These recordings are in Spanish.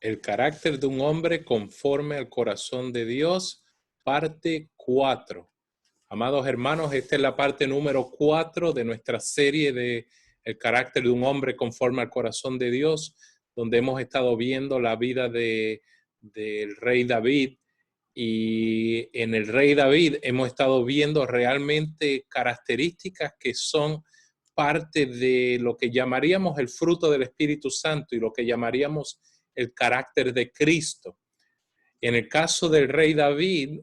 El carácter de un hombre conforme al corazón de Dios, parte 4. Amados hermanos, esta es la parte número 4 de nuestra serie de El carácter de un hombre conforme al corazón de Dios, donde hemos estado viendo la vida del rey David. Y en el rey David hemos estado viendo realmente características que son parte de lo que llamaríamos el fruto del Espíritu Santo y lo que llamaríamos el carácter de Cristo. En el caso del rey David,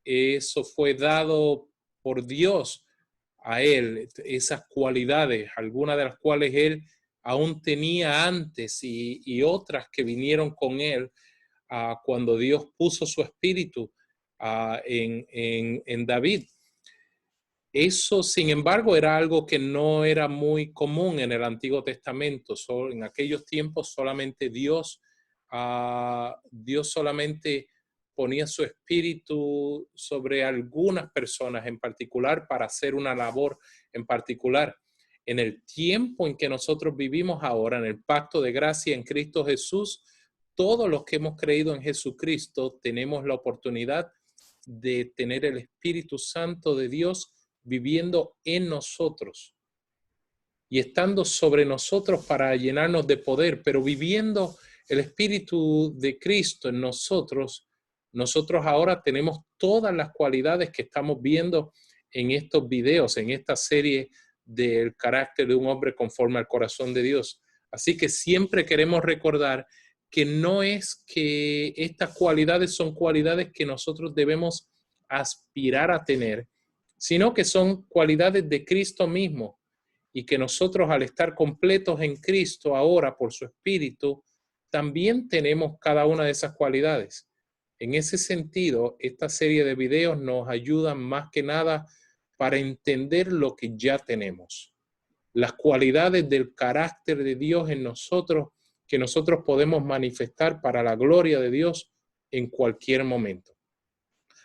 eso fue dado por Dios a él, esas cualidades, algunas de las cuales él aún tenía antes y otras que vinieron con él cuando Dios puso su espíritu en David. Eso, sin embargo, era algo que no era muy común en el Antiguo Testamento. En aquellos tiempos solamente Dios solamente ponía su espíritu sobre algunas personas en particular para hacer una labor en particular. En el tiempo en que nosotros vivimos ahora, en el pacto de gracia en Cristo Jesús, todos los que hemos creído en Jesucristo tenemos la oportunidad de tener el Espíritu Santo de Dios viviendo en nosotros y estando sobre nosotros para llenarnos de poder, pero viviendo el Espíritu de Cristo en nosotros, nosotros ahora tenemos todas las cualidades que estamos viendo en estos videos, en esta serie del carácter de un hombre conforme al corazón de Dios. Así que siempre queremos recordar que no es que estas cualidades son cualidades que nosotros debemos aspirar a tener, sino que son cualidades de Cristo mismo y que nosotros al estar completos en Cristo ahora por su Espíritu, también tenemos cada una de esas cualidades. En ese sentido, esta serie de videos nos ayuda más que nada para entender lo que ya tenemos, las cualidades del carácter de Dios en nosotros que nosotros podemos manifestar para la gloria de Dios en cualquier momento.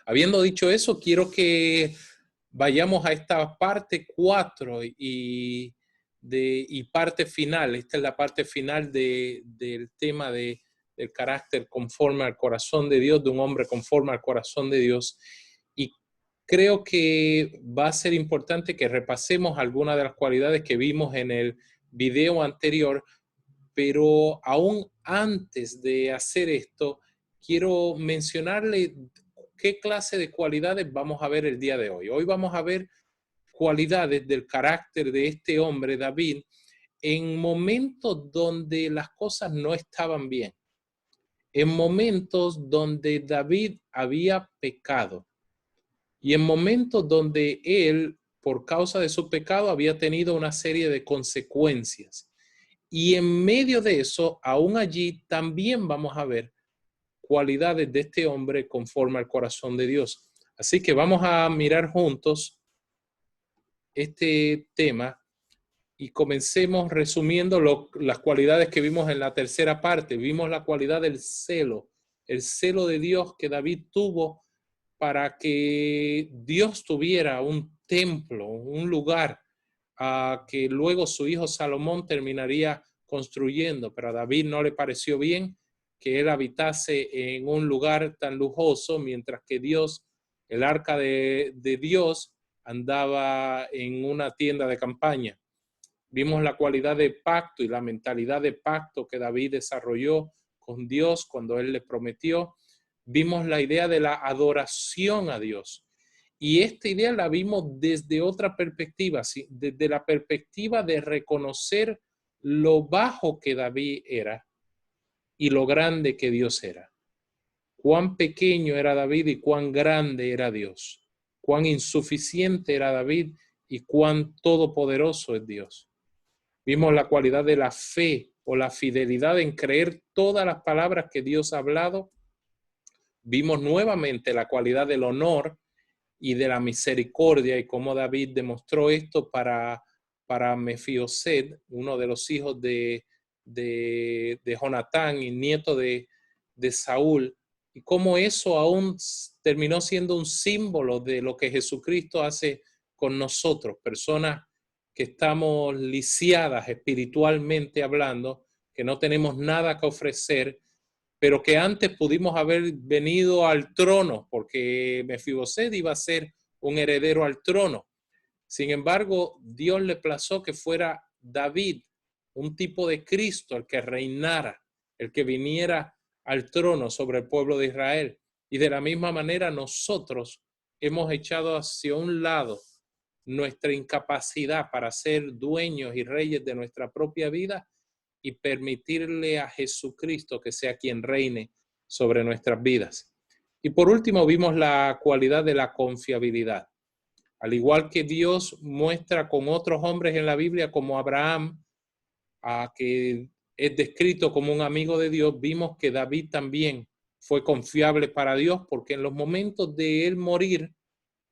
Habiendo dicho eso, quiero que vayamos a esta parte 4 y parte final. Esta es la parte final del tema del carácter conforme al corazón de Dios, de un hombre conforme al corazón de Dios. Y creo que va a ser importante que repasemos algunas de las cualidades que vimos en el video anterior, pero aún antes de hacer esto, quiero mencionarle qué clase de cualidades vamos a ver el día de hoy. Hoy vamos a ver cualidades del carácter de este hombre, David, en momentos donde las cosas no estaban bien, en momentos donde David había pecado y en momentos donde él, por causa de su pecado, había tenido una serie de consecuencias. Y en medio de eso, aún allí, también vamos a ver cualidades de este hombre conforme al corazón de Dios. Así que vamos a mirar juntos este tema y comencemos resumiendo las cualidades que vimos en la tercera parte. Vimos la cualidad del celo, el celo de Dios que David tuvo para que Dios tuviera un templo, un lugar que luego su hijo Salomón terminaría construyendo, pero a David no le pareció bien que él habitase en un lugar tan lujoso, mientras que Dios, el arca de Dios, andaba en una tienda de campaña. Vimos la cualidad de pacto y la mentalidad de pacto que David desarrolló con Dios cuando él le prometió. Vimos la idea de la adoración a Dios. Y esta idea la vimos desde otra perspectiva, ¿sí? Desde la perspectiva de reconocer lo bajo que David era y lo grande que Dios era. Cuán pequeño era David y cuán grande era Dios. Cuán insuficiente era David y cuán todopoderoso es Dios. Vimos la cualidad de la fe o la fidelidad en creer todas las palabras que Dios ha hablado. Vimos nuevamente la cualidad del honor y de la misericordia y cómo David demostró esto para Mefiboset, uno de los hijos de Jonatán y nieto de Saúl, y cómo eso aún terminó siendo un símbolo de lo que Jesucristo hace con nosotros, personas que estamos lisiadas espiritualmente hablando, que no tenemos nada que ofrecer, pero que antes pudimos haber venido al trono, porque Mefiboset iba a ser un heredero al trono. Sin embargo, Dios le plazó que fuera David, un tipo de Cristo, el que reinara, el que viniera al trono sobre el pueblo de Israel. Y de la misma manera nosotros hemos echado hacia un lado nuestra incapacidad para ser dueños y reyes de nuestra propia vida y permitirle a Jesucristo que sea quien reine sobre nuestras vidas. Y por último vimos la cualidad de la confiabilidad. Al igual que Dios muestra con otros hombres en la Biblia como Abraham, que es descrito como un amigo de Dios, vimos que David también fue confiable para Dios porque en los momentos de él morir,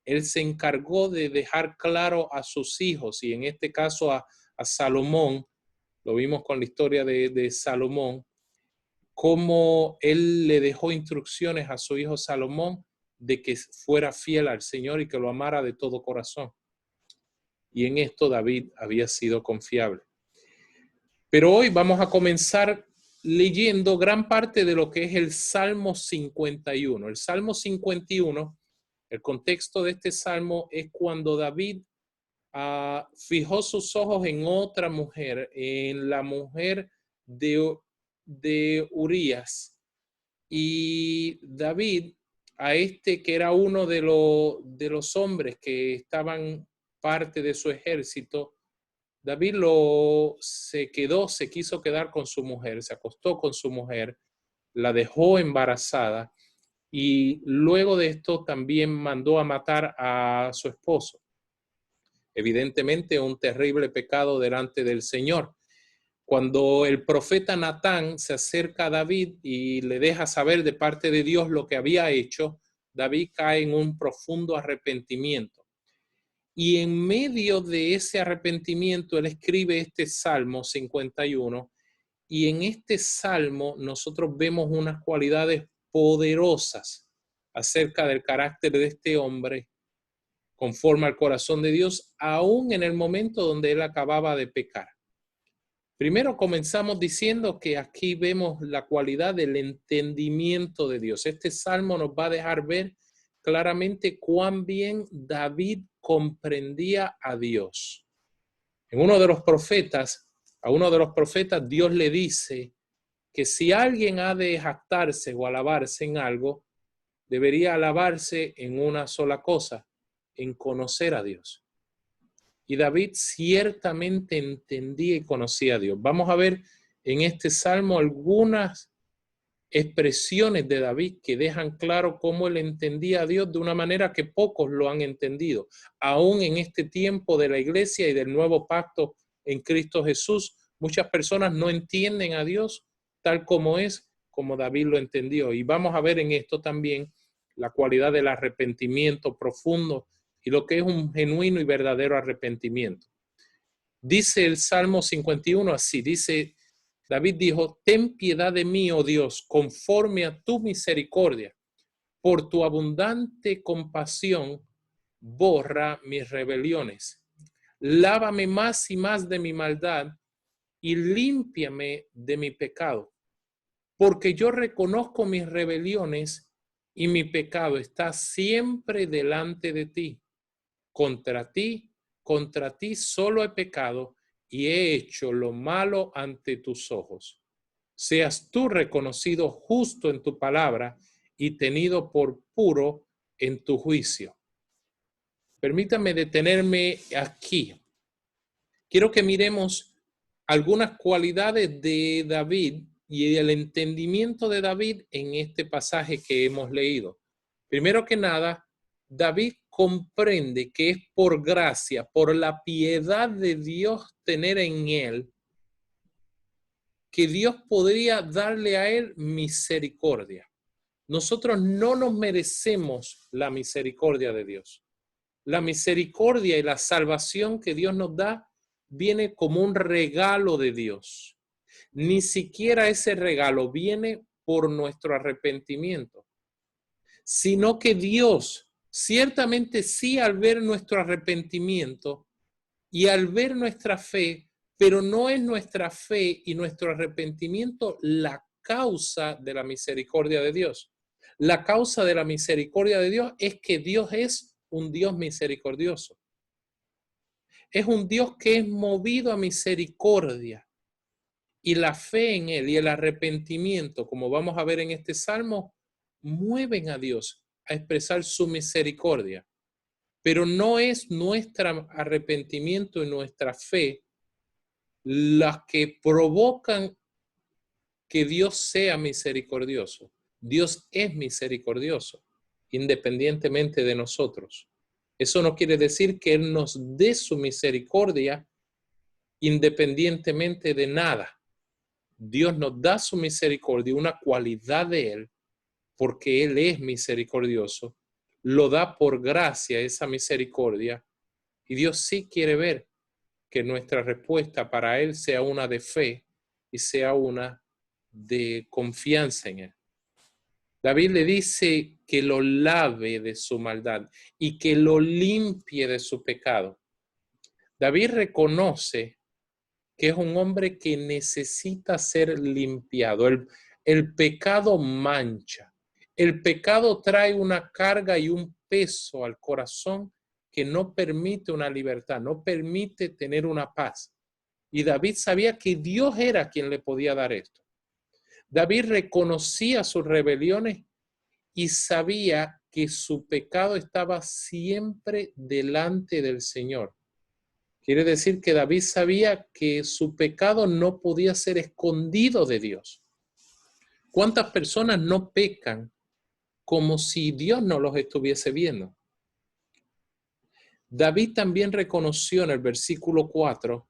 él se encargó de dejar claro a sus hijos y en este caso a Salomón, lo vimos con la historia de Salomón, cómo él le dejó instrucciones a su hijo Salomón de que fuera fiel al Señor y que lo amara de todo corazón. Y en esto David había sido confiable. Pero hoy vamos a comenzar leyendo gran parte de lo que es el Salmo 51. El Salmo 51, el contexto de este salmo es cuando David fijó sus ojos en otra mujer, en la mujer de Urías. Y David, a este que era uno de los hombres que estaban parte de su ejército, David se quiso quedar con su mujer, se acostó con su mujer, la dejó embarazada y luego de esto también mandó a matar a su esposo. Evidentemente un terrible pecado delante del Señor. Cuando el profeta Natán se acerca a David y le deja saber de parte de Dios lo que había hecho, David cae en un profundo arrepentimiento. Y en medio de ese arrepentimiento, él escribe este Salmo 51. Y en este Salmo nosotros vemos unas cualidades poderosas acerca del carácter de este hombre conforme al corazón de Dios, aún en el momento donde él acababa de pecar. Primero comenzamos diciendo que aquí vemos la cualidad del entendimiento de Dios. Este salmo nos va a dejar ver claramente cuán bien David comprendía a Dios. A uno de los profetas, Dios le dice que si alguien ha de jactarse o alabarse en algo, debería alabarse en una sola cosa, en conocer a Dios. Y David ciertamente entendía y conocía a Dios. Vamos a ver en este salmo algunas expresiones de David que dejan claro cómo él entendía a Dios de una manera que pocos lo han entendido. Aún en este tiempo de la iglesia y del nuevo pacto en Cristo Jesús, muchas personas no entienden a Dios tal como es, como David lo entendió. Y vamos a ver en esto también la cualidad del arrepentimiento profundo y lo que es un genuino y verdadero arrepentimiento. Dice el Salmo 51 así, dice, David dijo, ten piedad de mí, oh Dios, conforme a tu misericordia. Por tu abundante compasión, borra mis rebeliones. Lávame más y más de mi maldad y límpiame de mi pecado. Porque yo reconozco mis rebeliones y mi pecado está siempre delante de ti. Contra ti solo he pecado y he hecho lo malo ante tus ojos. Seas tú reconocido justo en tu palabra y tenido por puro en tu juicio. Permítame detenerme aquí. Quiero que miremos algunas cualidades de David y el entendimiento de David en este pasaje que hemos leído. Primero que nada, David comprende que es por gracia, por la piedad de Dios tener en él, que Dios podría darle a él misericordia. Nosotros no nos merecemos la misericordia de Dios. La misericordia y la salvación que Dios nos da viene como un regalo de Dios. Ni siquiera ese regalo viene por nuestro arrepentimiento, sino que Dios ciertamente sí al ver nuestro arrepentimiento y al ver nuestra fe, pero no es nuestra fe y nuestro arrepentimiento la causa de la misericordia de Dios. La causa de la misericordia de Dios es que Dios es un Dios misericordioso. Es un Dios que es movido a misericordia. Y la fe en Él y el arrepentimiento, como vamos a ver en este salmo, mueven a Dios a expresar su misericordia. Pero no es nuestro arrepentimiento y nuestra fe las que provocan que Dios sea misericordioso. Dios es misericordioso, independientemente de nosotros. Eso no quiere decir que Él nos dé su misericordia independientemente de nada. Dios nos da su misericordia, una cualidad de Él, porque Él es misericordioso. Lo da por gracia esa misericordia. Y Dios sí quiere ver que nuestra respuesta para Él sea una de fe y sea una de confianza en Él. David le dice que lo lave de su maldad y que lo limpie de su pecado. David reconoce que es un hombre que necesita ser limpiado. El pecado mancha. El pecado trae una carga y un peso al corazón que no permite una libertad, no permite tener una paz. Y David sabía que Dios era quien le podía dar esto. David reconocía sus rebeliones y sabía que su pecado estaba siempre delante del Señor. Quiere decir que David sabía que su pecado no podía ser escondido de Dios. ¿Cuántas personas no pecan como si Dios no los estuviese viendo? David también reconoció en el versículo 4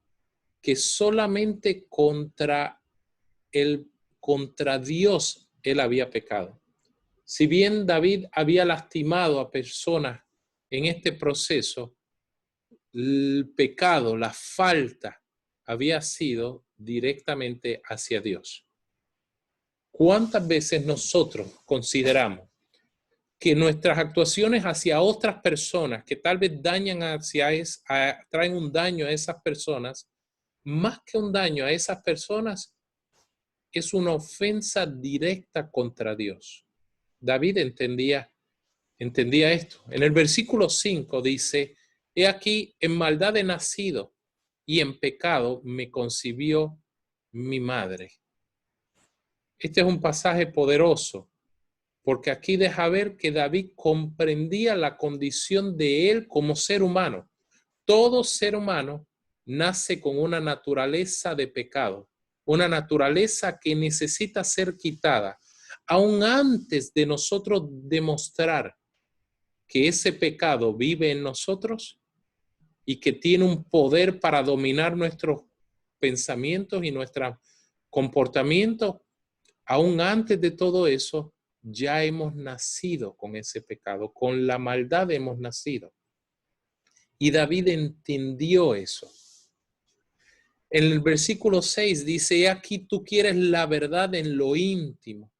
que solamente contra Dios él había pecado. Si bien David había lastimado a personas en este proceso, el pecado, la falta, había sido directamente hacia Dios. ¿Cuántas veces nosotros consideramos que nuestras actuaciones hacia otras personas que tal vez traen un daño a esas personas, más que un daño a esas personas, es una ofensa directa contra Dios? David entendía esto. En el versículo 5 dice: he aquí, en maldad he nacido, y en pecado me concibió mi madre. Este es un pasaje poderoso, porque aquí deja ver que David comprendía la condición de él como ser humano. Todo ser humano nace con una naturaleza de pecado, una naturaleza que necesita ser quitada, aún antes de nosotros demostrar que ese pecado vive en nosotros y que tiene un poder para dominar nuestros pensamientos y nuestros comportamientos. Aún antes de todo eso, ya hemos nacido con ese pecado, con la maldad hemos nacido. Y David entendió eso. En el versículo 6 dice: aquí tú quieres la verdad en lo íntimo,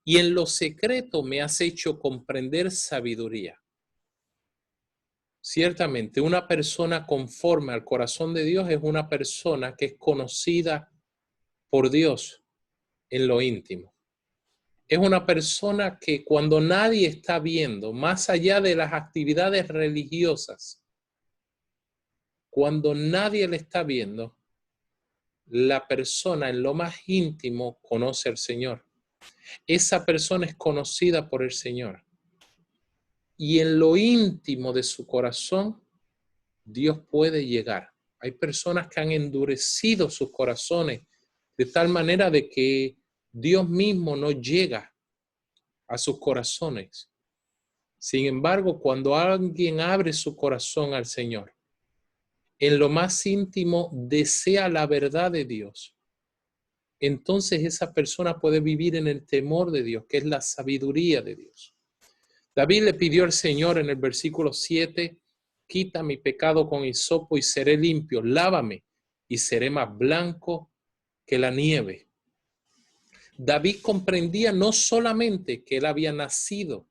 y en lo secreto me has hecho comprender sabiduría. Ciertamente, una persona conforme al corazón de Dios es una persona que es conocida por Dios en lo íntimo. Es una persona que cuando nadie está viendo, más allá de las actividades religiosas, cuando nadie le está viendo, la persona en lo más íntimo conoce al Señor. Esa persona es conocida por el Señor. Y en lo íntimo de su corazón, Dios puede llegar. Hay personas que han endurecido sus corazones de tal manera de que Dios mismo no llega a sus corazones. Sin embargo, cuando alguien abre su corazón al Señor, en lo más íntimo desea la verdad de Dios, entonces esa persona puede vivir en el temor de Dios, que es la sabiduría de Dios. David le pidió al Señor en el versículo 7: quita mi pecado con hisopo y seré limpio, lávame y seré más blanco que la nieve. David comprendía no solamente que él había nacido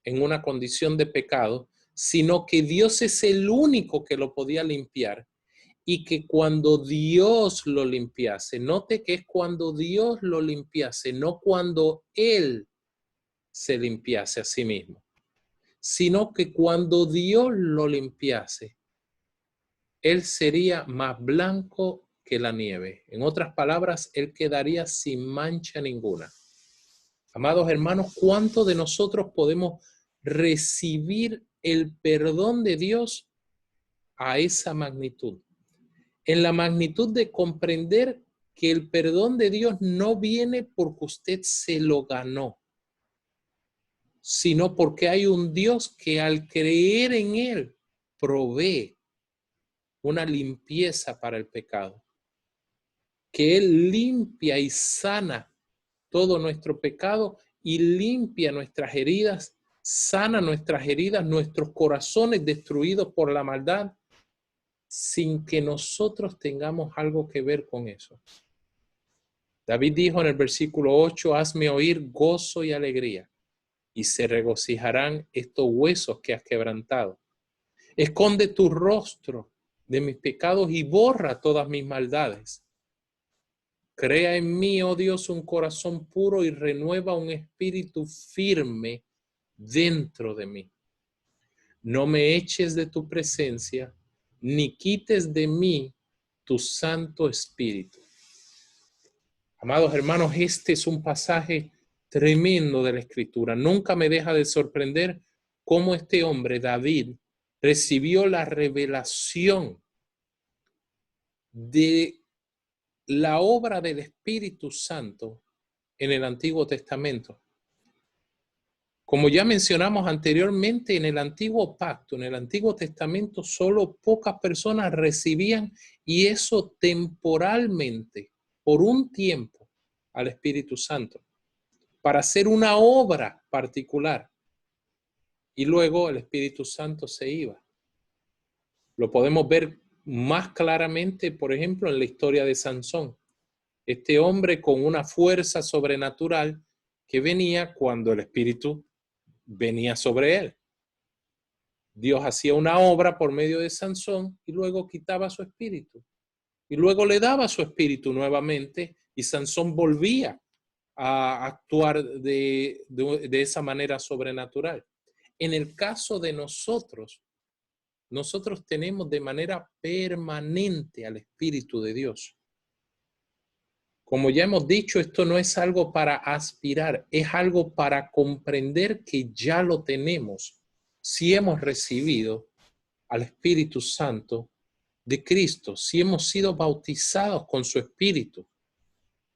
en una condición de pecado, sino que Dios es el único que lo podía limpiar y que cuando Dios lo limpiase, note que es cuando Dios lo limpiase, no cuando Él se limpiase a sí mismo, sino que cuando Dios lo limpiase, Él sería más blanco que la nieve. En otras palabras, Él quedaría sin mancha ninguna. Amados hermanos, ¿cuántos de nosotros podemos recibir el perdón de Dios a esa magnitud? En la magnitud de comprender que el perdón de Dios no viene porque usted se lo ganó, sino porque hay un Dios que al creer en Él provee una limpieza para el pecado, que Él limpia y sana todo nuestro pecado y limpia nuestras heridas, sana nuestras heridas, nuestros corazones destruidos por la maldad, sin que nosotros tengamos algo que ver con eso. David dijo en el versículo 8, hazme oír gozo y alegría, y se regocijarán estos huesos que has quebrantado. Esconde tu rostro de mis pecados y borra todas mis maldades. Crea en mí, oh Dios, un corazón puro y renueva un espíritu firme dentro de mí. No me eches de tu presencia, ni quites de mí tu Santo Espíritu. Amados hermanos, este es un pasaje tremendo de la Escritura. Nunca me deja de sorprender cómo este hombre, David, recibió la revelación de la obra del Espíritu Santo en el Antiguo Testamento. Como ya mencionamos anteriormente, en el Antiguo Pacto, en el Antiguo Testamento, solo pocas personas recibían, y eso temporalmente, por un tiempo, al Espíritu Santo, para hacer una obra particular. Y luego el Espíritu Santo se iba. Lo podemos ver más claramente, por ejemplo, en la historia de Sansón. Este hombre con una fuerza sobrenatural que venía cuando el Espíritu venía sobre él. Dios hacía una obra por medio de Sansón y luego quitaba su espíritu. Y luego le daba su espíritu nuevamente y Sansón volvía a actuar de esa manera sobrenatural. En el caso de nosotros tenemos de manera permanente al Espíritu de Dios. Como ya hemos dicho, esto no es algo para aspirar, es algo para comprender que ya lo tenemos si hemos recibido al Espíritu Santo de Cristo, si hemos sido bautizados con su Espíritu,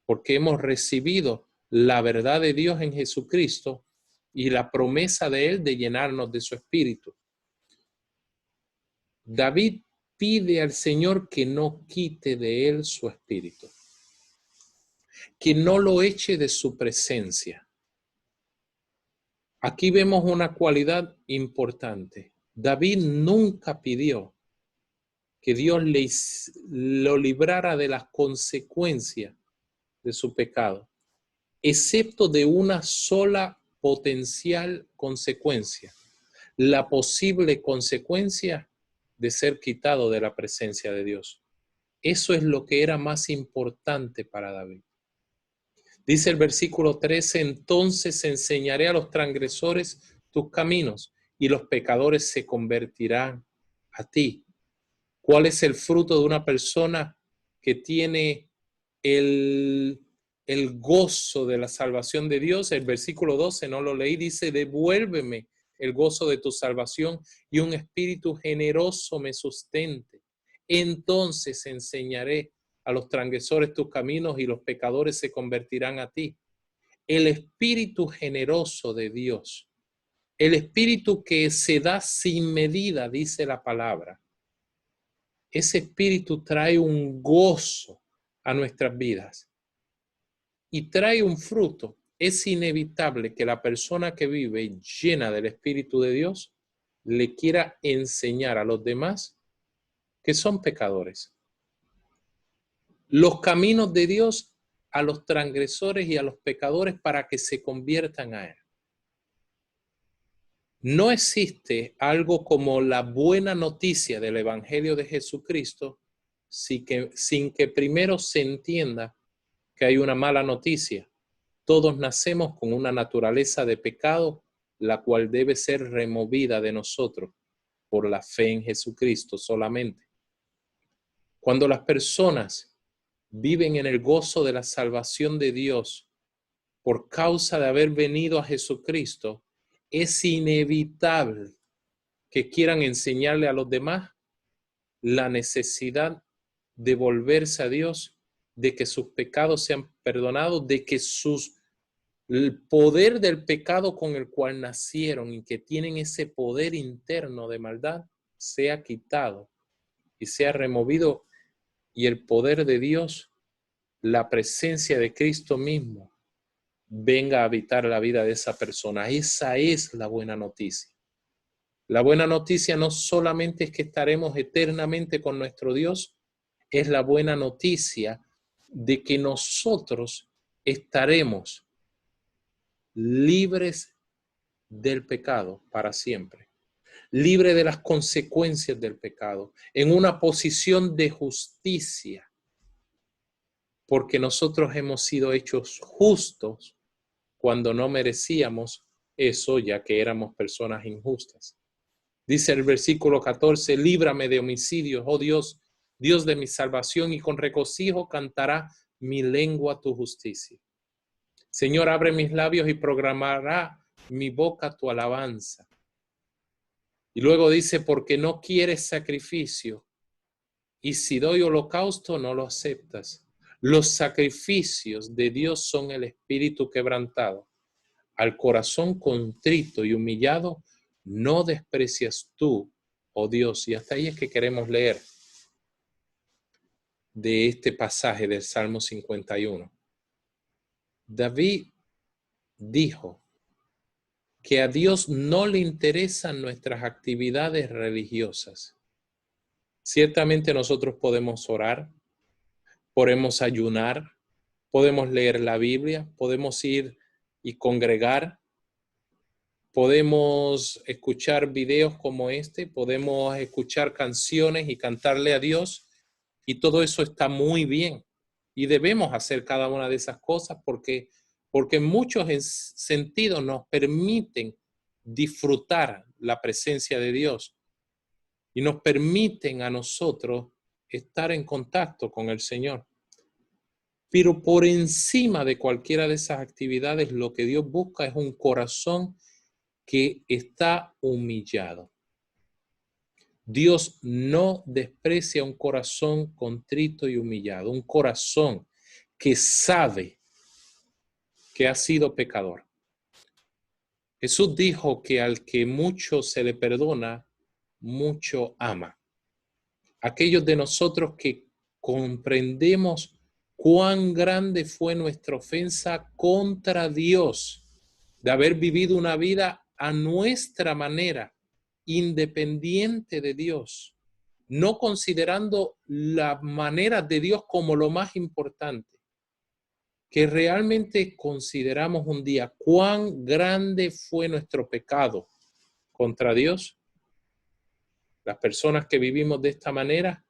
porque hemos recibido la verdad de Dios en Jesucristo y la promesa de Él de llenarnos de su Espíritu. David pide al Señor que no quite de él su Espíritu, que no lo eche de su presencia. Aquí vemos una cualidad importante. David nunca pidió que Dios lo librara de las consecuencias de su pecado, excepto de una sola potencial consecuencia, la posible consecuencia de ser quitado de la presencia de Dios. Eso es lo que era más importante para David. Dice el versículo 13, entonces enseñaré a los transgresores tus caminos y los pecadores se convertirán a ti. ¿Cuál es el fruto de una persona que tiene el gozo de la salvación de Dios? El versículo 12, no lo leí, dice, devuélveme el gozo de tu salvación y un espíritu generoso me sustente. Entonces enseñaré a los transgresores tus caminos y los pecadores se convertirán a ti. El espíritu generoso de Dios, el espíritu que se da sin medida, dice la palabra. Ese espíritu trae un gozo a nuestras vidas y trae un fruto. Es inevitable que la persona que vive llena del Espíritu de Dios le quiera enseñar a los demás que son pecadores. Los caminos de Dios a los transgresores y a los pecadores para que se conviertan a Él. No existe algo como la buena noticia del Evangelio de Jesucristo sin que primero se entienda que hay una mala noticia. Todos nacemos con una naturaleza de pecado, la cual debe ser removida de nosotros por la fe en Jesucristo solamente. Cuando las personas viven en el gozo de la salvación de Dios por causa de haber venido a Jesucristo, es inevitable que quieran enseñarle a los demás la necesidad de volverse a Dios, de que sus pecados sean perdonados, de que el poder del pecado con el cual nacieron y que tienen ese poder interno de maldad sea quitado y sea removido, y el poder de Dios, la presencia de Cristo mismo, venga a habitar la vida de esa persona. Esa es la buena noticia. La buena noticia no solamente es que estaremos eternamente con nuestro Dios, es la buena noticia de que nosotros estaremos libres del pecado para siempre, libres de las consecuencias del pecado, en una posición de justicia, porque nosotros hemos sido hechos justos cuando no merecíamos eso, ya que éramos personas injustas. Dice el versículo 14, líbrame de homicidios, oh Dios, Dios de mi salvación, y con regocijo cantará mi lengua tu justicia. Señor, abre mis labios y proclamará mi boca tu alabanza. Y luego dice, porque no quieres sacrificio, y si doy holocausto no lo aceptas. Los sacrificios de Dios son el espíritu quebrantado. Al corazón contrito y humillado no desprecias tú, oh Dios. Y hasta ahí es que queremos leer de este pasaje del Salmo 51. David dijo que a Dios no le interesan nuestras actividades religiosas. Ciertamente nosotros podemos orar, podemos ayunar, podemos leer la Biblia, podemos ir y congregar, podemos escuchar videos como este, podemos escuchar canciones y cantarle a Dios, y todo eso está muy bien. Y debemos hacer cada una de esas cosas porque en muchos sentidos nos permiten disfrutar la presencia de Dios y nos permiten a nosotros estar en contacto con el Señor. Pero por encima de cualquiera de esas actividades, lo que Dios busca es un corazón que está humillado. Dios no desprecia un corazón contrito y humillado, un corazón que sabe que ha sido pecador. Jesús dijo que al que mucho se le perdona, mucho ama. Aquellos de nosotros que comprendemos cuán grande fue nuestra ofensa contra Dios, de haber vivido una vida a nuestra manera, independiente de Dios, no considerando las maneras de Dios como lo más importante, que realmente consideramos un día cuán grande fue nuestro pecado contra Dios. Las personas que vivimos de esta manera,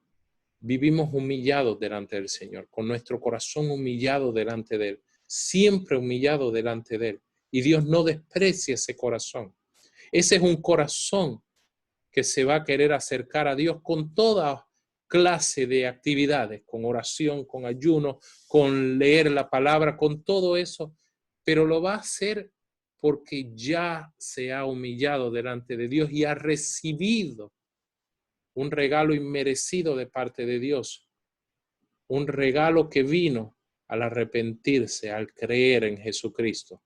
vivimos humillados delante del Señor, con nuestro corazón humillado delante de Él, siempre humillado delante de Él. Y Dios no desprecia ese corazón. Ese es un corazón que se va a querer acercar a Dios con toda clase de actividades, con oración, con ayuno, con leer la palabra, con todo eso, pero lo va a hacer porque ya se ha humillado delante de Dios y ha recibido un regalo inmerecido de parte de Dios, un regalo que vino al arrepentirse, al creer en Jesucristo.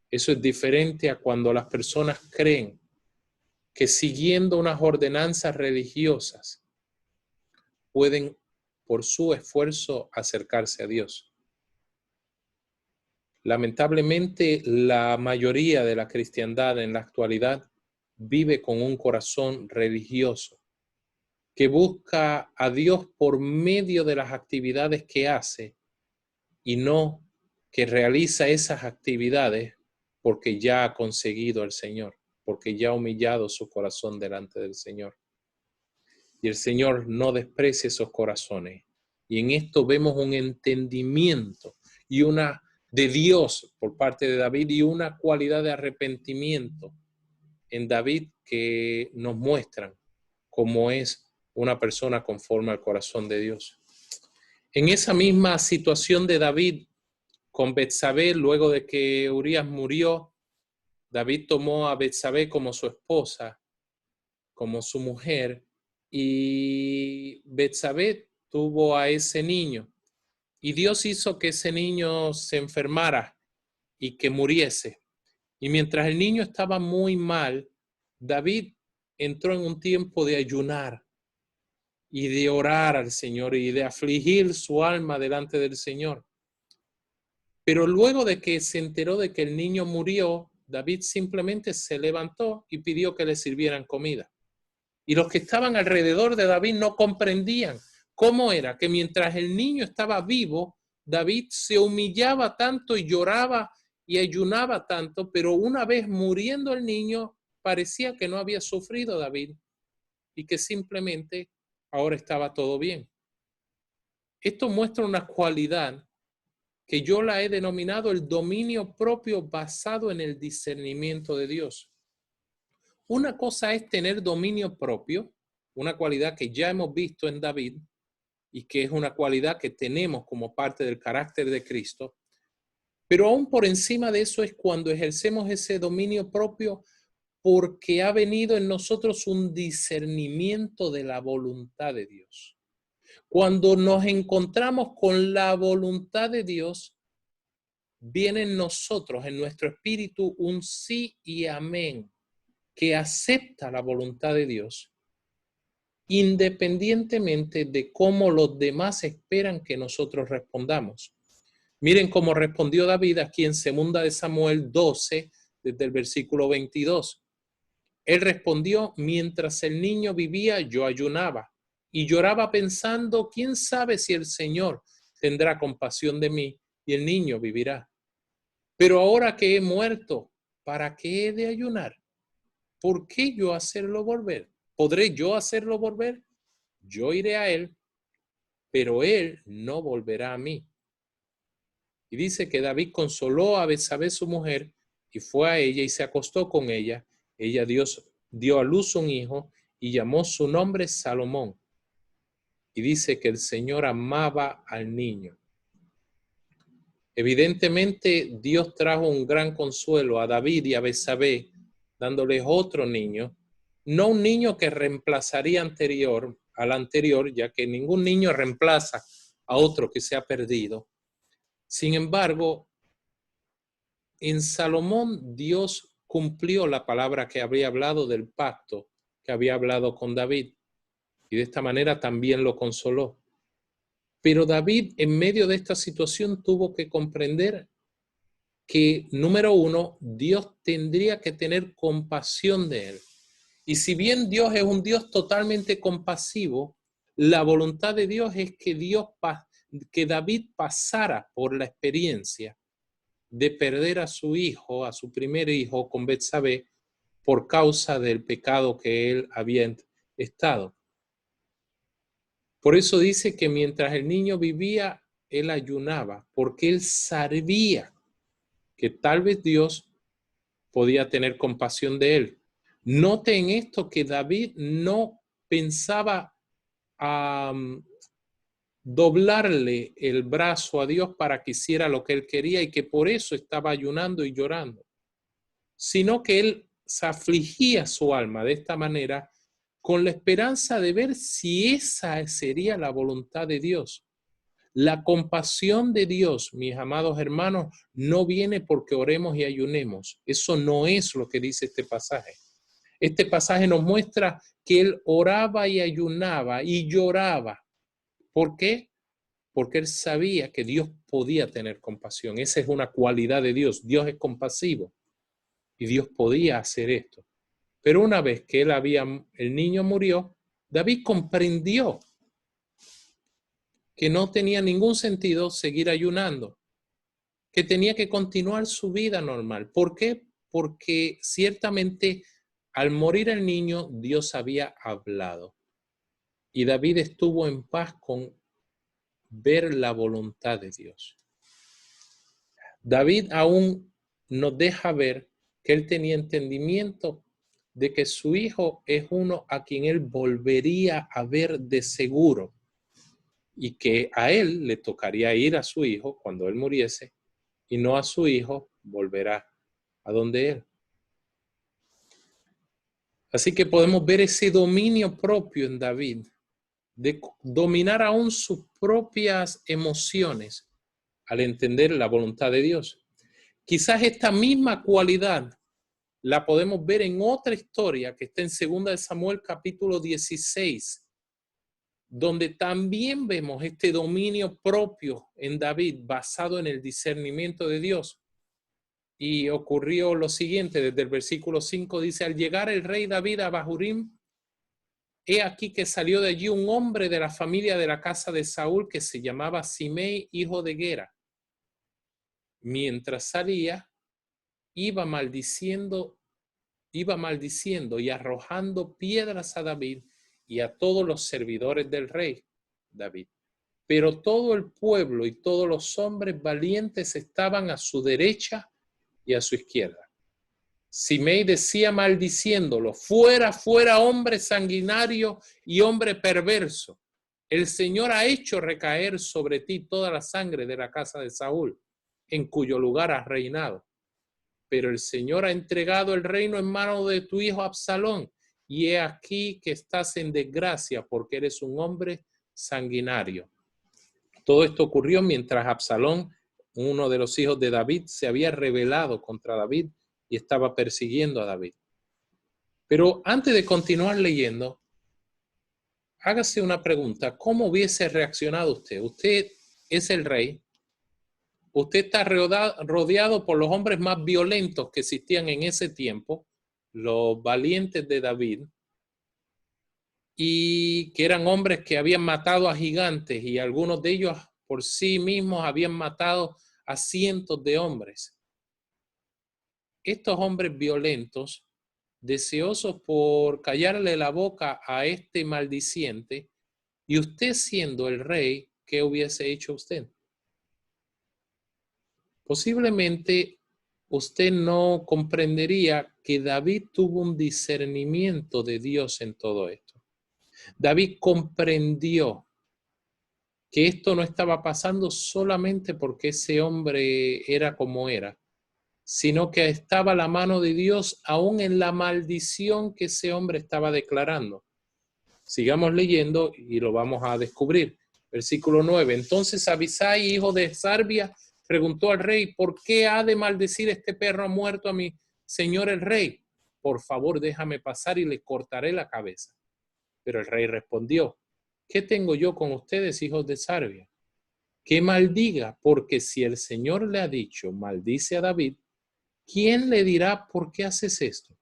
Eso es diferente a cuando las personas creen que siguiendo unas ordenanzas religiosas pueden por su esfuerzo acercarse a Dios. Lamentablemente, la mayoría de la cristiandad en la actualidad vive con un corazón religioso que busca a Dios por medio de las actividades que hace y no que realiza esas actividades porque ya ha conseguido al Señor, porque ya ha humillado su corazón delante del Señor. Y el Señor no desprecia esos corazones. Y en esto vemos un entendimiento y una de Dios por parte de David y una cualidad de arrepentimiento en David que nos muestran cómo es una persona conforme al corazón de Dios. En esa misma situación de David con Betsabé, luego de que Urías murió, David tomó a Betsabé como su esposa, como su mujer, y Betsabé tuvo a ese niño. Y Dios hizo que ese niño se enfermara y que muriese. Y mientras el niño estaba muy mal, David entró en un tiempo de ayunar y de orar al Señor y de afligir su alma delante del Señor. Pero luego de que se enteró de que el niño murió, David simplemente se levantó y pidió que le sirvieran comida. Y los que estaban alrededor de David no comprendían cómo era que mientras el niño estaba vivo, David se humillaba tanto y lloraba y ayunaba tanto, pero una vez muriendo el niño, parecía que no había sufrido David y que simplemente ahora estaba todo bien. Esto muestra una cualidad que yo la he denominado el dominio propio basado en el discernimiento de Dios. Una cosa es tener dominio propio, una cualidad que ya hemos visto en David y que es una cualidad que tenemos como parte del carácter de Cristo, pero aún por encima de eso es cuando ejercemos ese dominio propio porque ha venido en nosotros un discernimiento de la voluntad de Dios. Cuando nos encontramos con la voluntad de Dios, viene en nosotros, en nuestro espíritu, un sí y amén, que acepta la voluntad de Dios, independientemente de cómo los demás esperan que nosotros respondamos. Miren cómo respondió David aquí en 2 de Samuel 12, desde el versículo 22. Él respondió: mientras el niño vivía, yo ayunaba y lloraba pensando, ¿quién sabe si el Señor tendrá compasión de mí y el niño vivirá? Pero ahora que he muerto, ¿para qué he de ayunar? ¿Por qué yo hacerlo volver? ¿Podré yo hacerlo volver? Yo iré a él, pero él no volverá a mí. Y dice que David consoló a Betsabé su mujer y fue a ella y se acostó con ella. Ella dio a luz un hijo y llamó su nombre Salomón. Y dice que el Señor amaba al niño. Evidentemente, Dios trajo un gran consuelo a David y a Betsabé, dándoles otro niño, no un niño que reemplazaría al anterior, ya que ningún niño reemplaza a otro que se ha perdido. Sin embargo, en Salomón Dios cumplió la palabra que había hablado del pacto que había hablado con David, y de esta manera también lo consoló. Pero David, en medio de esta situación, tuvo que comprender que, número uno, Dios tendría que tener compasión de él. Y si bien Dios es un Dios totalmente compasivo, la voluntad de Dios es que David pasara por la experiencia de perder a su hijo, a su primer hijo con Betsabé, por causa del pecado que él había estado. Por eso dice que mientras el niño vivía, él ayunaba, porque él sabía que tal vez Dios podía tener compasión de él. Note en esto que David no pensaba doblarle el brazo a Dios para que hiciera lo que él quería y que por eso estaba ayunando y llorando, sino que él se afligía su alma de esta manera con la esperanza de ver si esa sería la voluntad de Dios. La compasión de Dios, mis amados hermanos, no viene porque oremos y ayunemos. Eso no es lo que dice este pasaje. Este pasaje nos muestra que él oraba y ayunaba y lloraba. ¿Por qué? Porque él sabía que Dios podía tener compasión. Esa es una cualidad de Dios. Dios es compasivo y Dios podía hacer esto. Pero una vez que el niño murió, David comprendió que no tenía ningún sentido seguir ayunando, que tenía que continuar su vida normal. ¿Por qué? Porque ciertamente al morir el niño, Dios había hablado. Y David estuvo en paz con ver la voluntad de Dios. David aún nos deja ver que él tenía entendimiento de que su hijo es uno a quien él volvería a ver de seguro y que a él le tocaría ir a su hijo cuando él muriese y no a su hijo volverá a donde él. Así que podemos ver ese dominio propio en David, de dominar aún sus propias emociones al entender la voluntad de Dios. Quizás esta misma cualidad la podemos ver en otra historia que está en 2 de Samuel capítulo 16, donde también vemos este dominio propio en David basado en el discernimiento de Dios. Y ocurrió lo siguiente, desde el versículo 5 dice, al llegar el rey David a Bahurim, he aquí que salió de allí un hombre de la familia de la casa de Saúl que se llamaba Simei, hijo de Gera. Mientras salía, iba maldiciendo y arrojando piedras a David y a todos los servidores del rey David. Pero todo el pueblo y todos los hombres valientes estaban a su derecha y a su izquierda. Simei decía maldiciéndolo, fuera, fuera, hombre sanguinario y hombre perverso. El Señor ha hecho recaer sobre ti toda la sangre de la casa de Saúl, en cuyo lugar has reinado. Pero el Señor ha entregado el reino en manos de tu hijo Absalón, y he aquí que estás en desgracia porque eres un hombre sanguinario. Todo esto ocurrió mientras Absalón, uno de los hijos de David, se había rebelado contra David y estaba persiguiendo a David. Pero antes de continuar leyendo, hágase una pregunta. ¿Cómo hubiese reaccionado usted? Usted es el rey. Usted está rodeado por los hombres más violentos que existían en ese tiempo, los valientes de David, y que eran hombres que habían matado a gigantes y algunos de ellos por sí mismos habían matado a cientos de hombres. Estos hombres violentos, deseosos por callarle la boca a este maldiciente, y usted siendo el rey, ¿qué hubiese hecho usted? Posiblemente usted no comprendería que David tuvo un discernimiento de Dios en todo esto. David comprendió que esto no estaba pasando solamente porque ese hombre era como era, sino que estaba la mano de Dios aún en la maldición que ese hombre estaba declarando. Sigamos leyendo y lo vamos a descubrir. Versículo 9. Entonces Abisai, hijo de Sarbia, preguntó al rey, ¿por qué ha de maldecir este perro muerto a mi señor el rey? Por favor, déjame pasar y le cortaré la cabeza. Pero el rey respondió, ¿qué tengo yo con ustedes, hijos de Sarbia? Que maldiga, porque si el Señor le ha dicho, maldice a David, ¿quién le dirá por qué haces esto?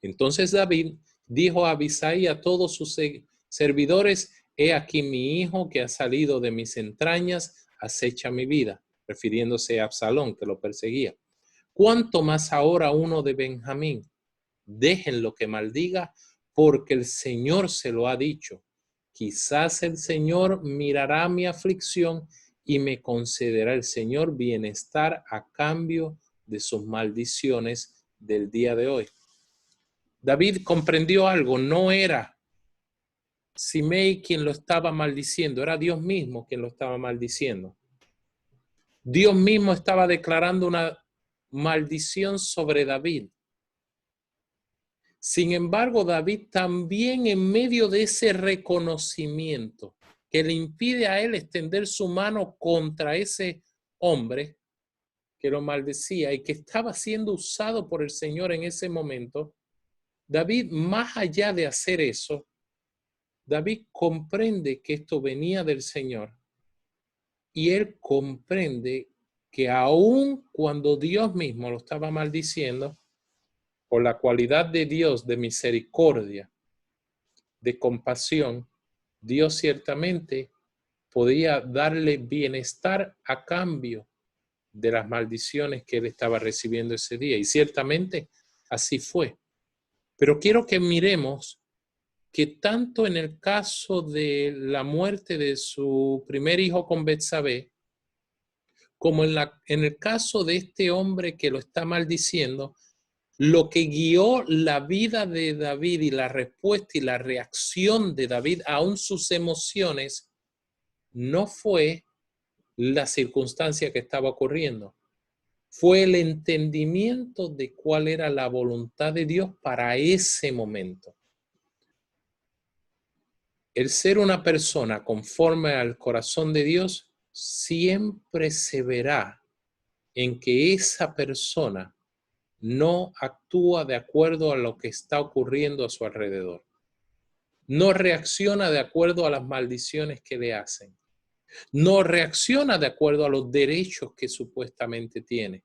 Entonces David dijo a Abisai y a todos sus servidores, he aquí mi hijo que ha salido de mis entrañas, acecha mi vida, refiriéndose a Absalón, que lo perseguía. ¿Cuánto más ahora uno de Benjamín? Déjenlo que maldiga, porque el Señor se lo ha dicho. Quizás el Señor mirará mi aflicción y me concederá el Señor bienestar a cambio de sus maldiciones del día de hoy. David comprendió algo, no era Simei quien lo estaba maldiciendo, era Dios mismo quien lo estaba maldiciendo. Dios mismo estaba declarando una maldición sobre David. Sin embargo, David también en medio de ese reconocimiento que le impide a él extender su mano contra ese hombre que lo maldecía y que estaba siendo usado por el Señor en ese momento, David, más allá de hacer eso, David comprende que esto venía del Señor y él comprende que aun cuando Dios mismo lo estaba maldiciendo, por la cualidad de Dios de misericordia, de compasión, Dios ciertamente podía darle bienestar a cambio de las maldiciones que él estaba recibiendo ese día. Y ciertamente así fue. Pero quiero que miremos que tanto en el caso de la muerte de su primer hijo con Betsabé, como en el caso de este hombre que lo está maldiciendo, lo que guió la vida de David y la respuesta y la reacción de David, aún sus emociones, no fue la circunstancia que estaba ocurriendo. Fue el entendimiento de cuál era la voluntad de Dios para ese momento. El ser una persona conforme al corazón de Dios siempre se verá en que esa persona no actúa de acuerdo a lo que está ocurriendo a su alrededor. No reacciona de acuerdo a las maldiciones que le hacen. No reacciona de acuerdo a los derechos que supuestamente tiene.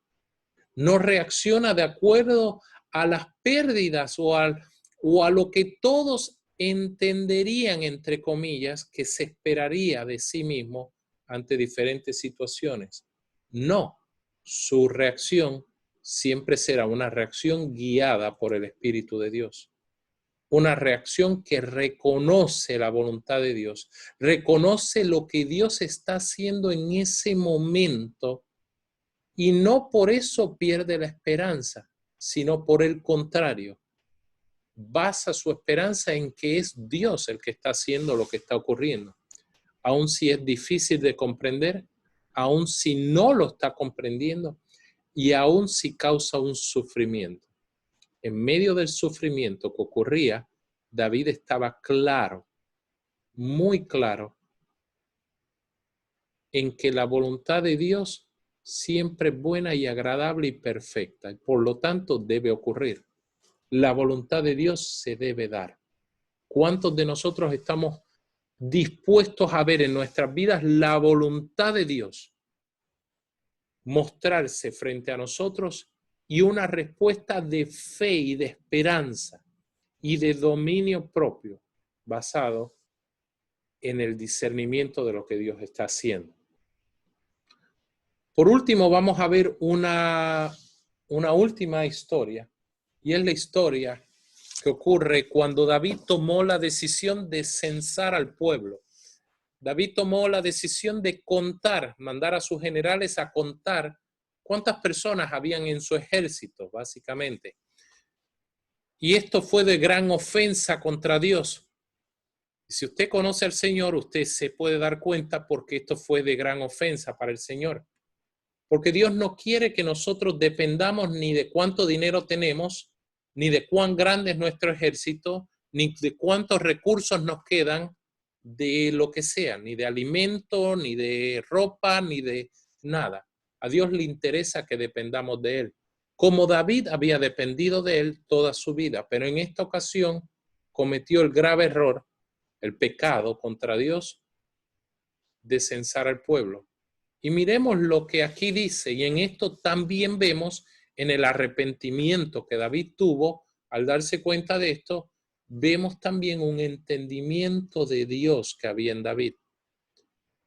No reacciona de acuerdo a las pérdidas o a lo que todos entenderían, entre comillas, que se esperaría de sí mismo ante diferentes situaciones. No, su reacción siempre será una reacción guiada por el Espíritu de Dios. Una reacción que reconoce la voluntad de Dios, reconoce lo que Dios está haciendo en ese momento y no por eso pierde la esperanza, sino por el contrario. Basa su esperanza en que es Dios el que está haciendo lo que está ocurriendo. Aun si es difícil de comprender, aun si no lo está comprendiendo y aun si causa un sufrimiento. En medio del sufrimiento que ocurría, David estaba claro, muy claro, en que la voluntad de Dios siempre es buena y agradable y perfecta, y por lo tanto debe ocurrir. La voluntad de Dios se debe dar. ¿Cuántos de nosotros estamos dispuestos a ver en nuestras vidas la voluntad de Dios mostrarse frente a nosotros y una respuesta de fe y de esperanza y de dominio propio basado en el discernimiento de lo que Dios está haciendo? Por último, vamos a ver una última historia, y es la historia que ocurre cuando David tomó la decisión de censar al pueblo. David tomó la decisión de contar, mandar a sus generales a contar cuántas personas habían en su ejército, básicamente. Y esto fue de gran ofensa contra Dios. Si usted conoce al Señor, usted se puede dar cuenta porque esto fue de gran ofensa para el Señor. Porque Dios no quiere que nosotros dependamos ni de cuánto dinero tenemos, ni de cuán grande es nuestro ejército, ni de cuántos recursos nos quedan, de lo que sea, ni de alimento, ni de ropa, ni de nada. A Dios le interesa que dependamos de Él. Como David había dependido de Él toda su vida, pero en esta ocasión cometió el grave error, el pecado contra Dios, de censar al pueblo. Y miremos lo que aquí dice, y en esto también vemos en el arrepentimiento que David tuvo al darse cuenta de esto, vemos también un entendimiento de Dios que había en David.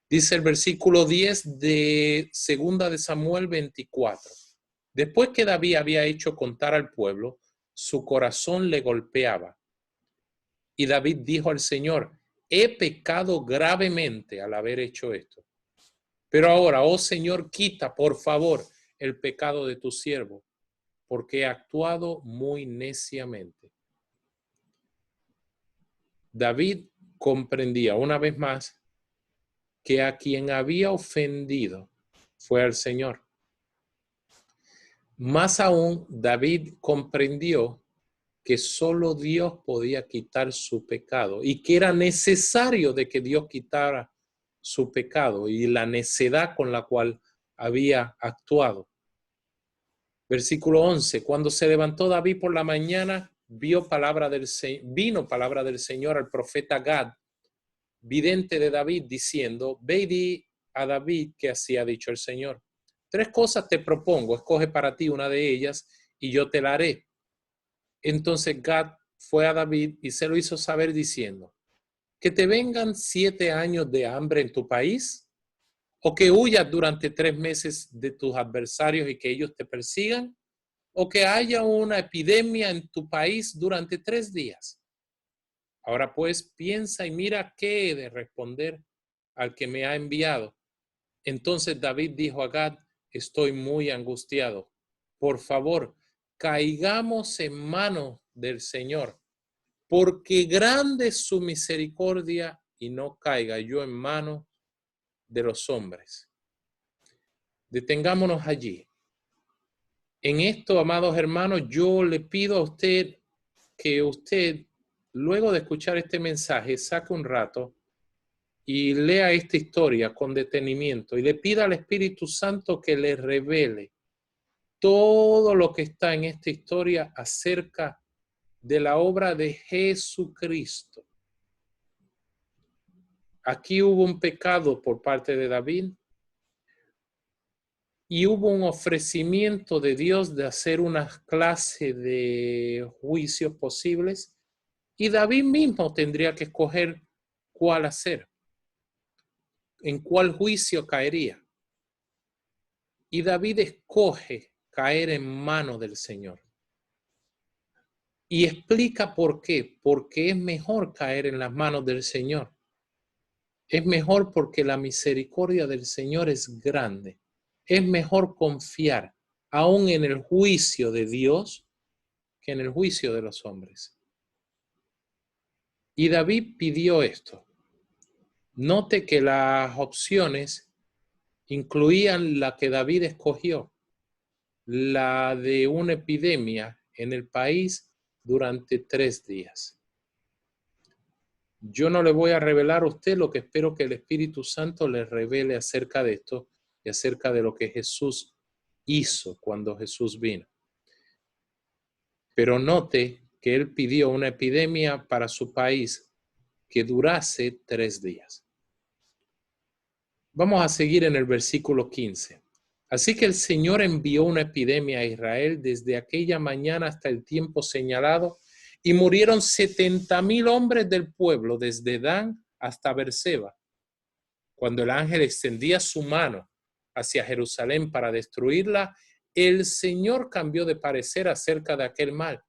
Dice el versículo 10 de 2 de Samuel 24. Después que David había hecho contar al pueblo, su corazón le golpeaba. Y David dijo al Señor: he pecado gravemente al haber hecho esto. Pero ahora, oh Señor, quita, por favor, el pecado de tu siervo, porque he actuado muy neciamente. David comprendía una vez más que a quien había ofendido fue al Señor. Más aún, David comprendió que solo Dios podía quitar su pecado y que era necesario de que Dios quitara su pecado y la necedad con la cual había actuado. Versículo 11. Cuando se levantó David por la mañana, vino palabra del Señor al profeta Gad, vidente de David, diciendo: ve y di a David que así ha dicho el Señor. 3 cosas te propongo, escoge para ti una de ellas y yo te la haré. Entonces Gad fue a David y se lo hizo saber diciendo: que te vengan 7 años de hambre en tu país, o que huyas durante 3 meses de tus adversarios y que ellos te persigan, o que haya una epidemia en tu país durante 3 días. Ahora pues piensa y mira qué he de responder al que me ha enviado. Entonces David dijo a Gad, estoy muy angustiado. Por favor, caigamos en manos del Señor, porque grande es su misericordia y no caiga yo en manos de los hombres. Detengámonos allí. En esto, amados hermanos, yo le pido a usted que usted, luego de escuchar este mensaje, saque un rato y lea esta historia con detenimiento y le pida al Espíritu Santo que le revele todo lo que está en esta historia acerca de la obra de Jesucristo. Aquí hubo un pecado por parte de David y hubo un ofrecimiento de Dios de hacer una clase de juicios posibles y David mismo tendría que escoger cuál hacer, en cuál juicio caería. Y David escoge caer en manos del Señor. Y explica por qué. Porque es mejor caer en las manos del Señor. Es mejor porque la misericordia del Señor es grande. Es mejor confiar aún en el juicio de Dios que en el juicio de los hombres. Y David pidió esto. Note que las opciones incluían la que David escogió, la de una epidemia en el país durante 3 días. Yo no le voy a revelar a usted lo que espero que el Espíritu Santo le revele acerca de esto y acerca de lo que Jesús hizo cuando Jesús vino. Pero note que él pidió una epidemia para su país que durase 3 días. Vamos a seguir en el versículo 15. Así que el Señor envió una epidemia a Israel desde aquella mañana hasta el tiempo señalado y murieron 70,000 hombres del pueblo desde Dan hasta Beerseba. Cuando el ángel extendía su mano hacia Jerusalén para destruirla, el Señor cambió de parecer acerca de aquel mal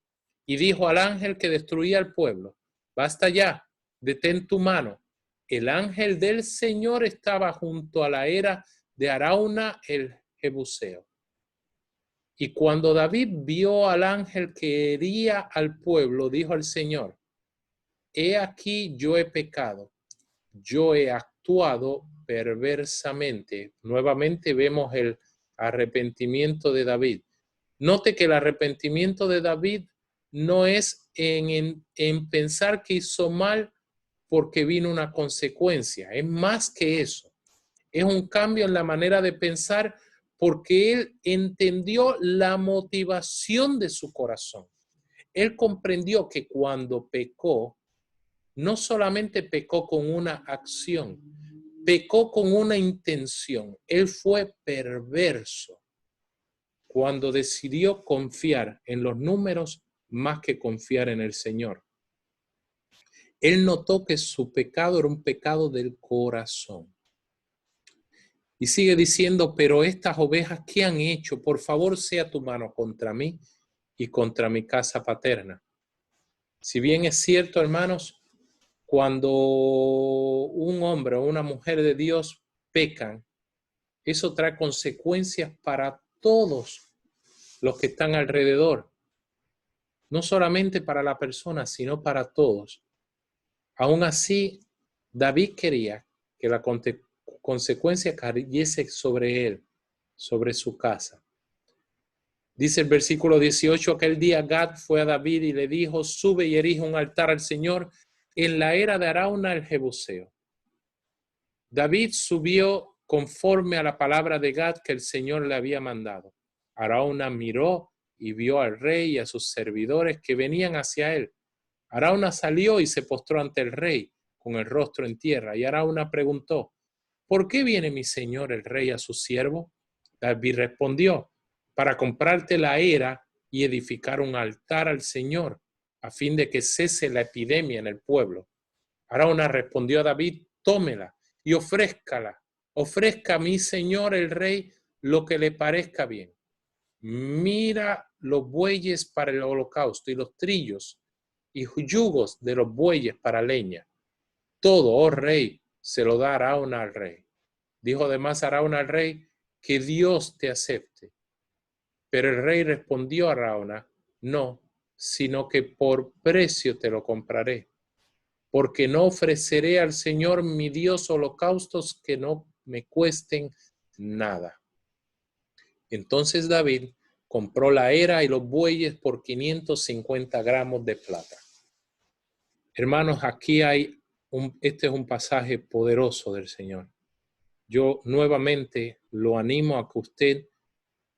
y dijo al ángel que destruía al pueblo, basta ya, detén tu mano. El ángel del Señor estaba junto a la era de Arauna el Jebuseo. Y cuando David vio al ángel que hería al pueblo, dijo al Señor, he aquí yo he pecado, yo he actuado perversamente. Nuevamente vemos el arrepentimiento de David. Note que el arrepentimiento de David no es en pensar que hizo mal porque vino una consecuencia. Es más que eso. Es un cambio en la manera de pensar porque él entendió la motivación de su corazón. Él comprendió que cuando pecó, no solamente pecó con una acción, pecó con una intención. Él fue perverso cuando decidió confiar en los números más que confiar en el Señor. Él notó que su pecado era un pecado del corazón. Y sigue diciendo, pero estas ovejas, ¿qué han hecho? Por favor, sea tu mano contra mí y contra mi casa paterna. Si bien es cierto, hermanos, cuando un hombre o una mujer de Dios pecan, eso trae consecuencias para todos los que están alrededor. No solamente para la persona, sino para todos. Aún así, David quería que la consecuencia cayese sobre él, sobre su casa. Dice el versículo 18, aquel día Gad fue a David y le dijo, sube y erige un altar al Señor en la era de Arauna el Jebuseo. David subió conforme a la palabra de Gad que el Señor le había mandado. Arauna miró y vio al rey y a sus servidores que venían hacia él. Arauna salió y se postró ante el rey con el rostro en tierra. Y Arauna preguntó, ¿por qué viene mi señor el rey a su siervo? David respondió, para comprarte la era y edificar un altar al Señor, a fin de que cese la epidemia en el pueblo. Arauna respondió a David, tómela y ofrézcala. Ofrezca a mi señor el rey lo que le parezca bien. Mira los bueyes para el holocausto y los trillos y yugos de los bueyes para leña. Todo, oh rey, se lo da Arauna al rey. Dijo además Arauna al rey, que Dios te acepte. Pero el rey respondió a Arauna, no, sino que por precio te lo compraré, porque no ofreceré al Señor mi Dios holocaustos que no me cuesten nada. Entonces David compró la era y los bueyes por 550 gramos de plata. Hermanos, aquí este es un pasaje poderoso del Señor. Yo nuevamente lo animo a que usted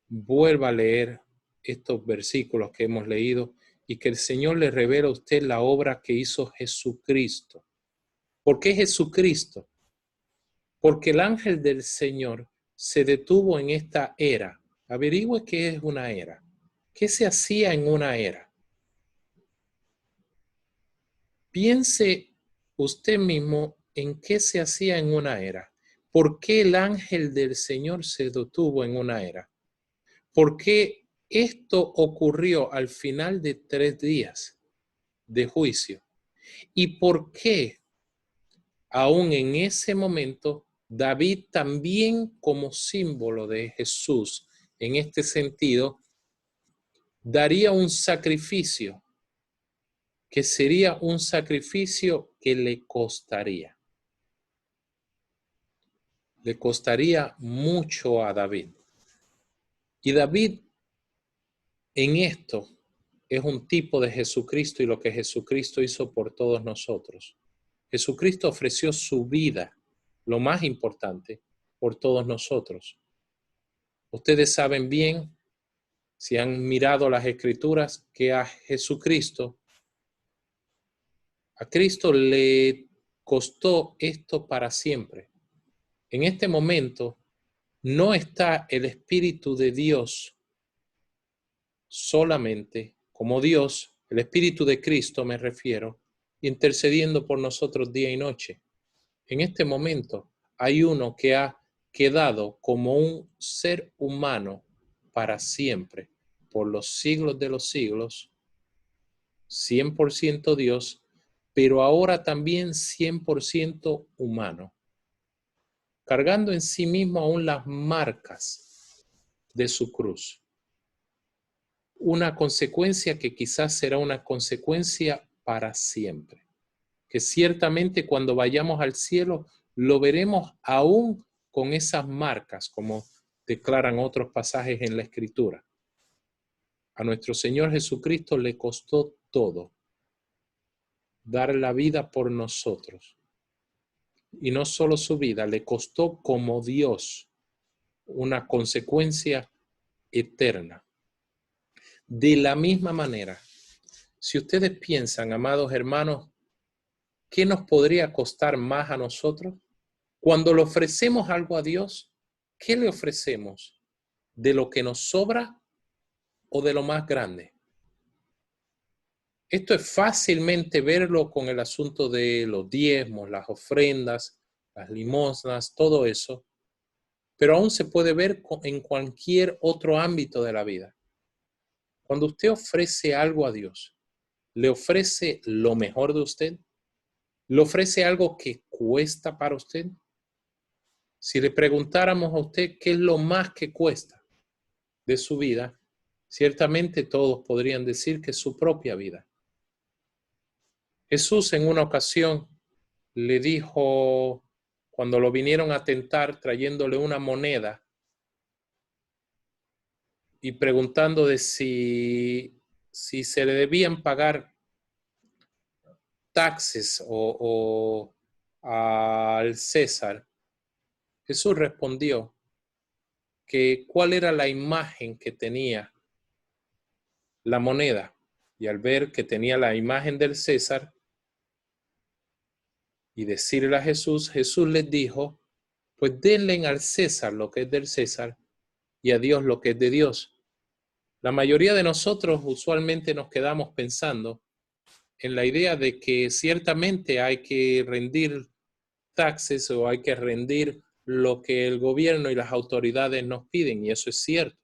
vuelva a leer estos versículos que hemos leído y que el Señor le revele a usted la obra que hizo Jesucristo. ¿Por qué Jesucristo? Porque el ángel del Señor se detuvo en esta era. Averigüe qué es una era. ¿Qué se hacía en una era? Piense usted mismo en qué se hacía en una era. ¿Por qué el ángel del Señor se detuvo en una era? ¿Por qué esto ocurrió al final de 3 días de juicio? ¿Y por qué aún en ese momento David también como símbolo de Jesús en este sentido daría un sacrificio que sería un sacrificio que le costaría? Le costaría mucho a David. Y David en esto es un tipo de Jesucristo y lo que Jesucristo hizo por todos nosotros. Jesucristo ofreció su vida, lo más importante, por todos nosotros. Ustedes saben bien, si han mirado las Escrituras, que a Jesucristo, a Cristo le costó esto para siempre. En este momento no está el Espíritu de Dios solamente como Dios, el Espíritu de Cristo me refiero, intercediendo por nosotros día y noche. En este momento hay uno que ha quedado como un ser humano para siempre, por los siglos de los siglos, 100% Dios, pero ahora también 100% humano, cargando en sí mismo aún las marcas de su cruz. Una consecuencia que quizás será una consecuencia para siempre, que ciertamente cuando vayamos al cielo lo veremos aún con esas marcas, como declaran otros pasajes en la Escritura. A nuestro Señor Jesucristo le costó todo dar la vida por nosotros. Y no solo su vida, le costó como Dios una consecuencia eterna. De la misma manera, si ustedes piensan, amados hermanos, ¿qué nos podría costar más a nosotros? Cuando le ofrecemos algo a Dios, ¿qué le ofrecemos? ¿De lo que nos sobra o de lo más grande? Esto es fácilmente verlo con el asunto de los diezmos, las ofrendas, las limosnas, todo eso, pero aún se puede ver en cualquier otro ámbito de la vida. Cuando usted ofrece algo a Dios, ¿le ofrece lo mejor de usted? ¿Le ofrece algo que cuesta para usted? Si le preguntáramos a usted qué es lo más que cuesta de su vida, ciertamente todos podrían decir que es su propia vida. Jesús en una ocasión le dijo, cuando lo vinieron a tentar trayéndole una moneda y preguntando de si se le debían pagar taxes o al César, Jesús respondió que cuál era la imagen que tenía la moneda. Y al ver que tenía la imagen del César y decirle a Jesús, Jesús les dijo, pues denle al César lo que es del César y a Dios lo que es de Dios. La mayoría de nosotros usualmente nos quedamos pensando en la idea de que ciertamente hay que rendir taxes o hay que rendir lo que el gobierno y las autoridades nos piden, y eso es cierto.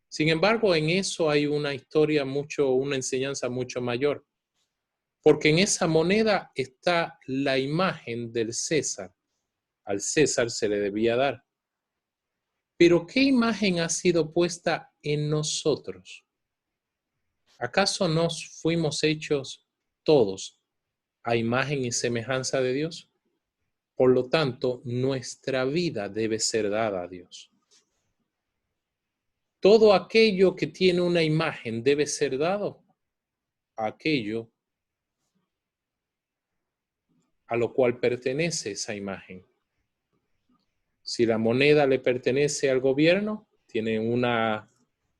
Sin embargo, en eso hay una historia una enseñanza mucho mayor. porque en esa moneda está la imagen del César. Al César se le debía dar. Pero ¿qué imagen ha sido puesta en nosotros? ¿Acaso nos fuimos hechos todos a imagen y semejanza de Dios? Por lo tanto, nuestra vida debe ser dada a Dios. Todo aquello que tiene una imagen debe ser dado a aquello a lo cual pertenece esa imagen. Si la moneda le pertenece al gobierno, tiene una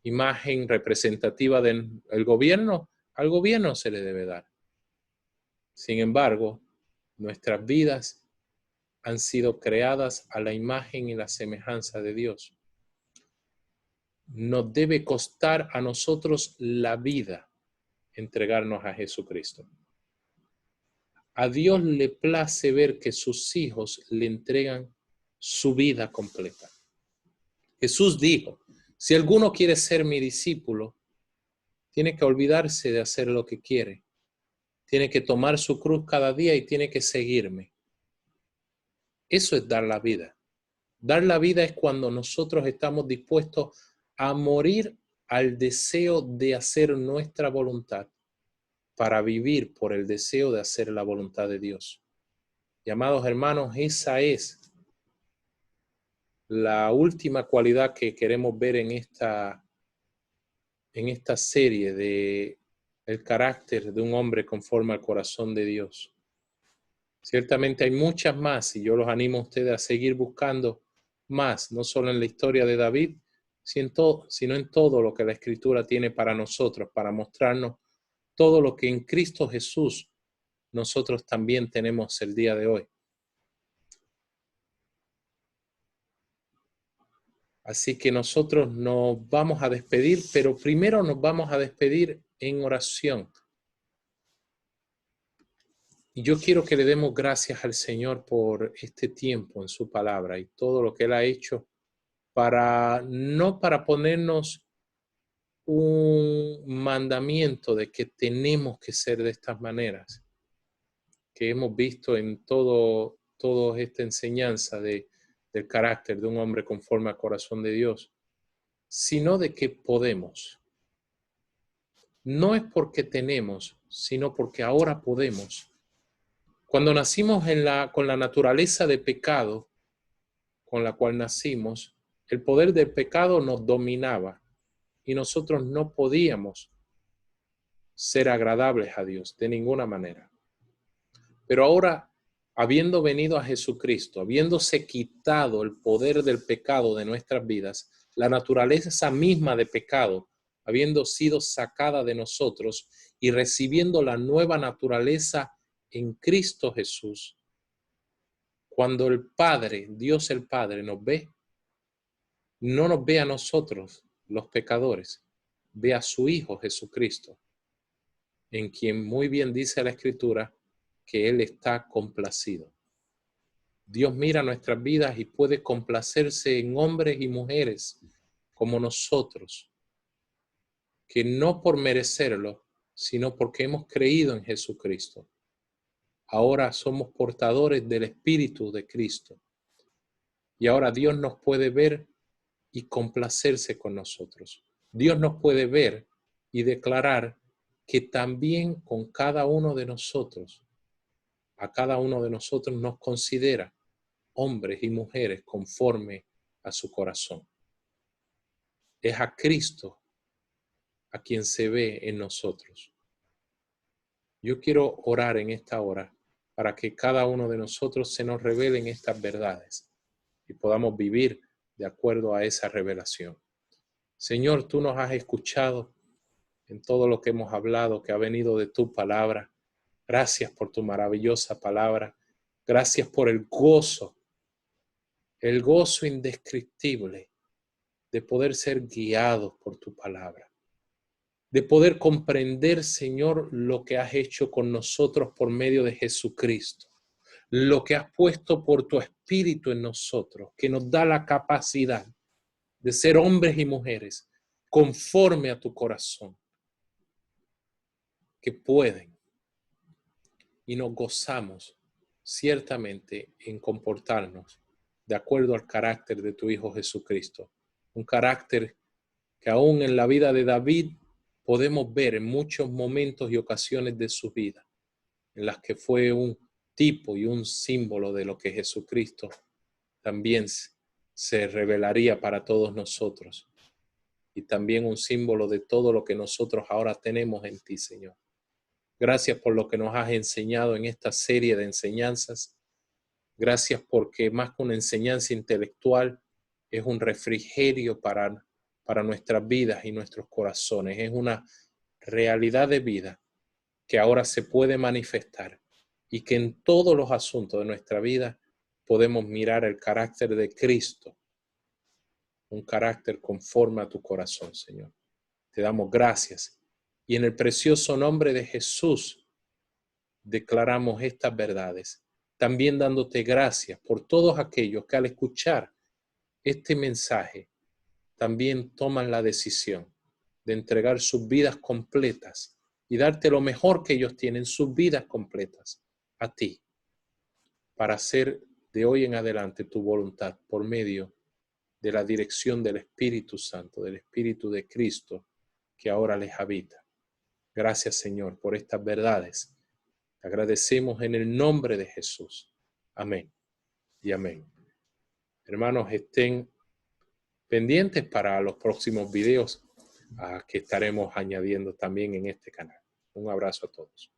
imagen representativa del gobierno, al gobierno se le debe dar. Sin embargo, nuestras vidas han sido creadas a la imagen y la semejanza de Dios. Nos debe costar a nosotros la vida entregarnos a Jesucristo. A Dios le place ver que sus hijos le entregan su vida completa. Jesús dijo, si alguno quiere ser mi discípulo, tiene que olvidarse de hacer lo que quiere. Tiene que tomar su cruz cada día y tiene que seguirme. Eso es dar la vida. Dar la vida es cuando nosotros estamos dispuestos a morir al deseo de hacer nuestra voluntad para vivir por el deseo de hacer la voluntad de Dios. Y amados hermanos, esa es la última cualidad que queremos ver en esta serie de el carácter de un hombre conforme al corazón de Dios. Ciertamente hay muchas más y yo los animo a ustedes a seguir buscando más, no solo en la historia de David, sino en todo lo que la Escritura tiene para nosotros, para mostrarnos todo lo que en Cristo Jesús nosotros también tenemos el día de hoy. Así que nosotros nos vamos a despedir, pero primero nos vamos a despedir en oración. Y yo quiero que le demos gracias al Señor por este tiempo en su palabra y todo lo que Él ha hecho no para ponernos un mandamiento de que tenemos que ser de estas maneras, que hemos visto en toda esta enseñanza del carácter de un hombre conforme al corazón de Dios, sino de que podemos. No es porque tenemos, sino porque ahora podemos. Cuando nacimos con la naturaleza de pecado con la cual nacimos, el poder del pecado nos dominaba y nosotros no podíamos ser agradables a Dios de ninguna manera. Pero ahora, habiendo venido a Jesucristo, habiéndose quitado el poder del pecado de nuestras vidas, la naturaleza misma de pecado, habiendo sido sacada de nosotros y recibiendo la nueva naturaleza en Cristo Jesús, cuando el Padre, Dios el Padre, nos ve, no nos ve a nosotros, los pecadores, ve a su Hijo Jesucristo, en quien muy bien dice la Escritura que Él está complacido. Dios mira nuestras vidas y puede complacerse en hombres y mujeres como nosotros, que no por merecerlo, sino porque hemos creído en Jesucristo. Ahora somos portadores del Espíritu de Cristo. Y ahora Dios nos puede ver y complacerse con nosotros. Dios nos puede ver y declarar que también con cada uno de nosotros, a cada uno de nosotros nos considera hombres y mujeres conforme a su corazón. Es a Cristo a quien se ve en nosotros. Yo quiero orar en esta hora para que cada uno de nosotros se nos revelen estas verdades y podamos vivir de acuerdo a esa revelación. Señor, tú nos has escuchado en todo lo que hemos hablado, que ha venido de tu palabra. Gracias por tu maravillosa palabra. Gracias por el gozo indescriptible de poder ser guiados por tu palabra, de poder comprender, Señor, lo que has hecho con nosotros por medio de Jesucristo, lo que has puesto por tu Espíritu en nosotros, que nos da la capacidad de ser hombres y mujeres conforme a tu corazón, que pueden y nos gozamos ciertamente en comportarnos de acuerdo al carácter de tu Hijo Jesucristo. Un carácter que aún en la vida de David podemos ver en muchos momentos y ocasiones de su vida, en las que fue un tipo y un símbolo de lo que Jesucristo también se revelaría para todos nosotros. Y también un símbolo de todo lo que nosotros ahora tenemos en ti, Señor. Gracias por lo que nos has enseñado en esta serie de enseñanzas. Gracias porque más que una enseñanza intelectual, es un refrigerio para nuestras vidas y nuestros corazones. Es una realidad de vida que ahora se puede manifestar y que en todos los asuntos de nuestra vida podemos mirar el carácter de Cristo, un carácter conforme a tu corazón, Señor. Te damos gracias y en el precioso nombre de Jesús declaramos estas verdades, también dándote gracias por todos aquellos que al escuchar este mensaje también toman la decisión de entregar sus vidas completas y darte lo mejor que ellos tienen, sus vidas completas, a ti, para hacer de hoy en adelante tu voluntad por medio de la dirección del Espíritu Santo, del Espíritu de Cristo que ahora les habita. Gracias, Señor, por estas verdades. Te agradecemos en el nombre de Jesús. Amén y amén. Hermanos, estén pendientes para los próximos videos que estaremos añadiendo también en este canal. Un abrazo a todos.